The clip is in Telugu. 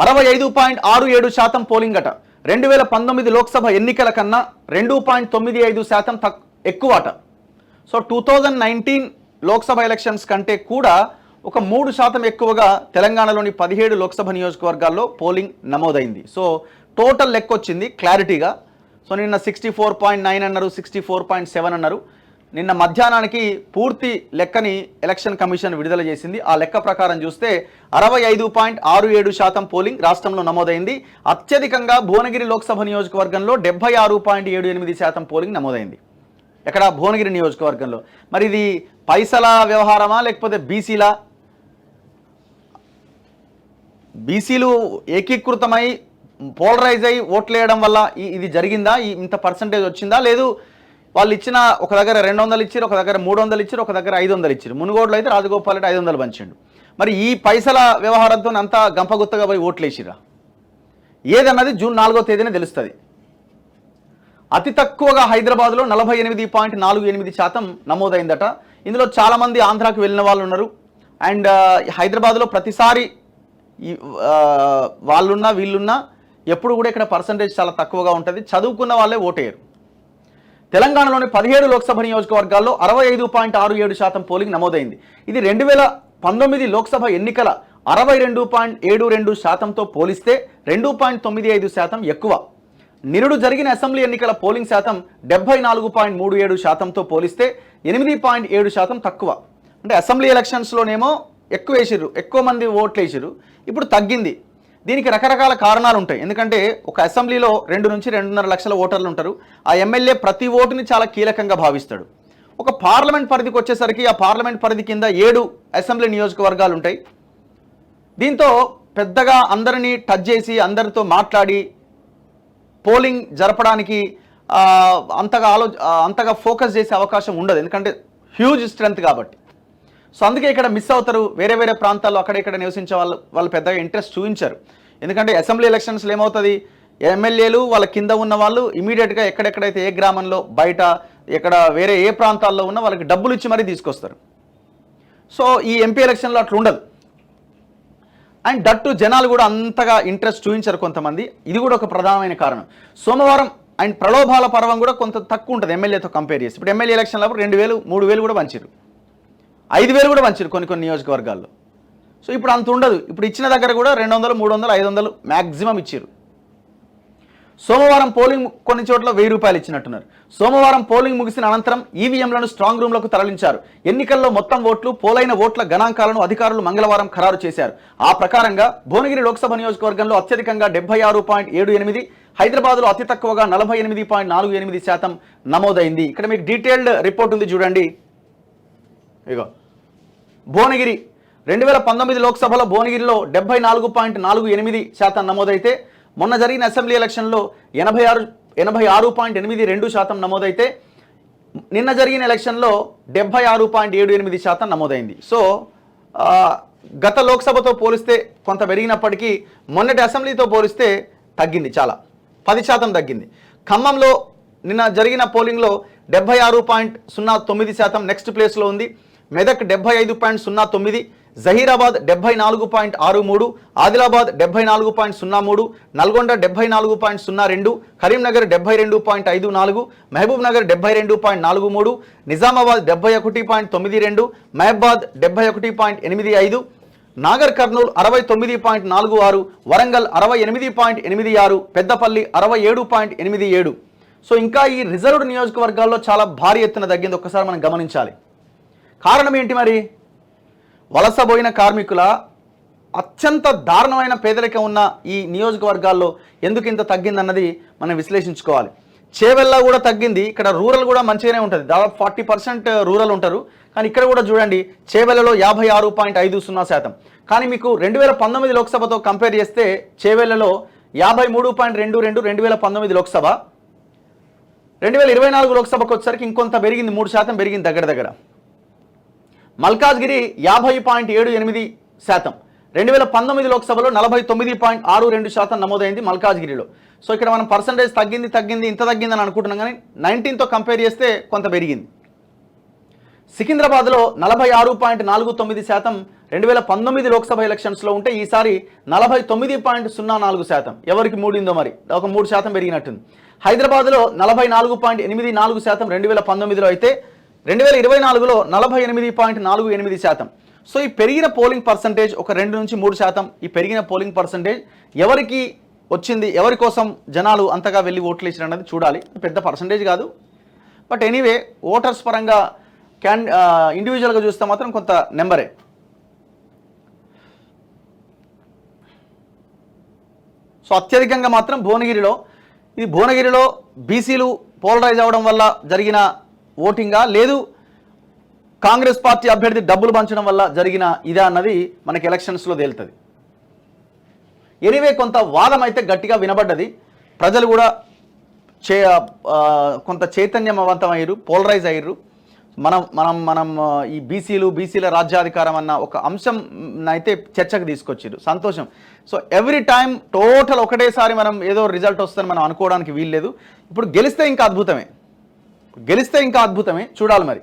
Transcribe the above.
65.67% పోలింగ్ అట. 2019 లోక్సభ ఎన్నికల కన్నా 2.95% ఎక్కువ అట. సో 2019 లోక్సభ ఎలక్షన్స్ కంటే కూడా ఒక 3% ఎక్కువగా తెలంగాణలోని 17 లోక్సభ నియోజకవర్గాల్లో పోలింగ్ నమోదైంది. సో టోటల్ లెక్క వచ్చింది క్లారిటీగా. సో నిన్న 64.9 అన్నారు, 64.7 అన్నారు. నిన్న మధ్యాహ్నానికి పూర్తి లెక్కని ఎలక్షన్ కమిషన్ విడుదల చేసింది. ఆ లెక్క ప్రకారం చూస్తే 65.67% పోలింగ్ రాష్ట్రంలో నమోదైంది. అత్యధికంగా భువనగిరి లోక్సభ నియోజకవర్గంలో 76.78% పోలింగ్ నమోదైంది. ఎక్కడ? భువనగిరి నియోజకవర్గంలో. మరి ఇది పైసల వ్యవహారమా లేకపోతే బీసీలు ఏకీకృతమై పోలరైజ్ అయి ఓట్లు వేయడం వల్ల ఇది జరిగిందా? ఇంత పర్సంటేజ్ వచ్చిందా? లేదు వాళ్ళు ఇచ్చిన ఒక దగ్గర 200 ఇచ్చారు, ఒక దగ్గర 300 ఇచ్చారు, ఒక దగ్గర 500 ఇచ్చారు. మునుగోడులో అయితే రాజగోపాల్ రెడ్డి 500 పంచిండు. మరి ఈ పైసల వ్యవహారంతో అంతా గంపగుత్తగా పోయి ఓట్లు వేసిరా? ఏదన్నది జూన్ 4వ తేదీనే తెలుస్తుంది. అతి తక్కువగా హైదరాబాద్లో 48.48% నమోదైందట. ఇందులో చాలామంది ఆంధ్రాకు వెళ్ళిన వాళ్ళు ఉన్నారు. అండ్ హైదరాబాద్లో ప్రతిసారి వాళ్ళున్నా వీళ్ళున్నా ఎప్పుడు కూడా ఇక్కడ పర్సంటేజ్ చాలా తక్కువగా ఉంటుంది. చదువుకున్న వాళ్ళే ఓటేయరు. తెలంగాణలోని 17 లోక్సభ నియోజకవర్గాల్లో 65.67% పోలింగ్ నమోదైంది. ఇది 2019 లోక్సభ ఎన్నికల 62.72%తో పోలిస్తే 2.95% ఎక్కువ. నిరుడు జరిగిన అసెంబ్లీ ఎన్నికల పోలింగ్ శాతం 74.37%తో పోలిస్తే 8.7% తక్కువ. అంటే అసెంబ్లీ ఎలక్షన్స్లోనేమో ఎక్కువ వేసిర్రు, ఎక్కువ మంది ఓట్లు వేసిర్రు, ఇప్పుడు తగ్గింది. దీనికి రకరకాల కారణాలు ఉంటాయి. ఎందుకంటే ఒక అసెంబ్లీలో 2 నుంచి 2.5 లక్షల ఓటర్లు ఉంటారు. ఆ ఎమ్మెల్యే ప్రతి ఓటుని చాలా కీలకంగా భావిస్తాడు. ఒక పార్లమెంట్ పరిధికి వచ్చేసరికి ఆ పార్లమెంట్ పరిధి కింద 7 అసెంబ్లీ నియోజకవర్గాలు ఉంటాయి. దీంతో పెద్దగా అందరినీ టచ్ చేసి అందరితో మాట్లాడి పోలింగ్ జరపడానికి అంతగా ఫోకస్ చేసే అవకాశం ఉండదు. ఎందుకంటే హ్యూజ్ స్ట్రెంత్ కాబట్టి. సో అందుకే ఇక్కడ మిస్ అవుతారు. వేరే వేరే ప్రాంతాల్లో అక్కడెక్కడ నివసించే వాళ్ళు పెద్దగా ఇంట్రెస్ట్ చూపించారు. ఎందుకంటే అసెంబ్లీ ఎలక్షన్స్లో ఏమవుతుంది, ఎమ్మెల్యేలు వాళ్ళ కింద ఉన్న వాళ్ళు ఇమీడియట్గా ఎక్కడెక్కడైతే ఏ గ్రామంలో బయట ఎక్కడ వేరే ఏ ప్రాంతాల్లో ఉన్న వాళ్ళకి డబ్బులు ఇచ్చి మరీ తీసుకొస్తారు. సో ఈ ఎంపీ ఎలక్షన్లో అట్లా ఉండదు. అండ్ దట్టు జనాలు కూడా అంతగా ఇంట్రెస్ట్ చూపించారు కొంతమంది. ఇది కూడా ఒక ప్రధానమైన కారణం. సోమవారం అండ్ ప్రలోభాల పర్వం కూడా కొంత తక్కువ ఉంటుంది ఎమ్మెల్యేతో కంపేర్ చేసి. ఇప్పుడు ఎమ్మెల్యే ఎలక్షన్లో 2,000, 3,000 కూడా పంచారు, 5,000 కూడా పంచారు కొన్ని నియోజకవర్గాల్లో. సో ఇప్పుడు అంత ఉండదు. ఇప్పుడు ఇచ్చిన దగ్గర కూడా 200, 300, 500 మ్యాక్సిమం ఇచ్చారు. సోమవారం పోలింగ్ కొన్ని చోట్ల 1000 రూపాయలు ఇచ్చినట్టున్నారు. సోమవారం పోలింగ్ ముగిసిన అనంతరం ఈవీఎంలను స్ట్రాంగ్ రూమ్లకు తరలించారు. ఎన్నికల్లో మొత్తం ఓట్లు, పోలైన ఓట్ల గణాంకాలను అధికారులు మంగళవారం ఖరారు చేశారు. ఆ ప్రకారంగా భువనగిరి లోక్సభ నియోజకవర్గంలో అత్యధికంగా 76.78, హైదరాబాద్లో అతి తక్కువగా 48.48% నమోదైంది. ఇక్కడ మీకు డీటెయిల్డ్ రిపోర్ట్ ఉంది చూడండి. ఇగో భువనగిరి 2019 లోక్సభలో భువనగిరిలో 74.48% నమోదైతే, మొన్న జరిగిన అసెంబ్లీ ఎలక్షన్లో 86.82% నమోదైతే, నిన్న జరిగిన ఎలక్షన్లో 76.78% నమోదైంది. సో గత లోక్సభతో పోలిస్తే కొంత పెరిగినప్పటికీ మొన్నటి అసెంబ్లీతో పోలిస్తే తగ్గింది, చాలా 10% తగ్గింది. ఖమ్మంలో నిన్న జరిగిన పోలింగ్లో 76.09% నెక్స్ట్ ప్లేస్లో ఉంది. మెదక్ 75.09, జహీరాబాద్ 74.63, ఆదిలాబాద్ 74.03, నల్గొండ 74.02, కరీంనగర్ 72.54, మహబూబ్ నగర్ 72.43, నిజామాబాద్ 71.92, మహబాద్ 71.85, నాగర్ కర్నూలు 69.46, వరంగల్ 68.86, పెద్దపల్లి 67.87. సో ఇంకా ఈ రిజర్వ్డ్ నియోజకవర్గాల్లో చాలా భారీ ఎత్తున తగ్గింది. ఒక్కసారి మనం గమనించాలి. కారణం ఏంటి మరి? వలసపోయిన కార్మికుల అత్యంత దారుణమైన పేదరికం ఉన్న ఈ నియోజకవర్గాల్లో ఎందుకు ఇంత తగ్గిందన్నది మనం విశ్లేషించుకోవాలి. చేవెళ్ళ కూడా తగ్గింది. ఇక్కడ రూరల్ కూడా మంచిగానే ఉంటుంది, దాదాపు 40% రూరల్ ఉంటారు. కానీ ఇక్కడ కూడా చూడండి, చేవెళ్ళలో 56.50%. కానీ మీకు 2019 లోక్సభతో కంపేర్ చేస్తే చేవెళ్ళలో 53.22 2019 లోక్సభ, 2024 లోక్సభకు వచ్చేసరికి ఇంకొంత పెరిగింది, 3% పెరిగింది దగ్గర. మల్కాజ్గిరి 50.78%, 2019 లోక్సభలో 49.62% నమోదైంది మల్కాజ్గిరిలో. సో ఇక్కడ మనం పర్సంటేజ్ తగ్గింది ఇంత తగ్గిందని అనుకుంటున్నాం, కానీ 19తో కంపేర్ చేస్తే కొంత పెరిగింది. సికింద్రాబాద్లో 46.49% 2019 లోక్సభ ఎలక్షన్స్లో ఉంటే ఈసారి 49.04%. ఎవరికి మూడిందో మరి, ఒక 3% పెరిగినట్టుంది. హైదరాబాద్లో 44.84% 2019లో అయితే 2024లో 48.48%. సో ఈ పెరిగిన పోలింగ్ పర్సంటేజ్ ఒక 2 నుంచి 3%. ఈ పెరిగిన పోలింగ్ పర్సంటేజ్ ఎవరికి వచ్చింది, ఎవరి కోసం జనాలు అంతగా వెళ్ళి ఓట్లు వేసారు అన్నది చూడాలి. పెద్ద పర్సంటేజ్ కాదు, బట్ ఎనీవే ఓటర్స్ పరంగా ఇండివిజువల్గా చూస్తే మాత్రం కొంత నెంబరే. సో అత్యధికంగా మాత్రం భువనగిరిలో బీసీలు పోలరైజ్ అవ్వడం వల్ల జరిగిన ఓటింగా, లేదు కాంగ్రెస్ పార్టీ అభ్యర్థి డబ్బులు పంచడం వల్ల జరిగిన ఇదా అన్నది మనకి ఎలక్షన్స్లో తేలుతుంది. ఎనీవే కొంత వాదం అయితే గట్టిగా వినబడ్డది. ప్రజలు కూడా కొంత చైతన్యవంతమయ్యారు, పోలరైజ్ అయ్యారు. మనం ఈ బీసీల రాజ్యాధికారం అన్న ఒక అంశం అయితే చర్చకు తీసుకొచ్చారు. సంతోషం. సో ఎవ్రీ టైం టోటల్ ఒకటేసారి మనం ఏదో రిజల్ట్ వస్తుందని మనం అనుకోవడానికి వీల్లేదు. ఇప్పుడు గెలిస్తే ఇంకా అద్భుతమే, చూడాలి మరి.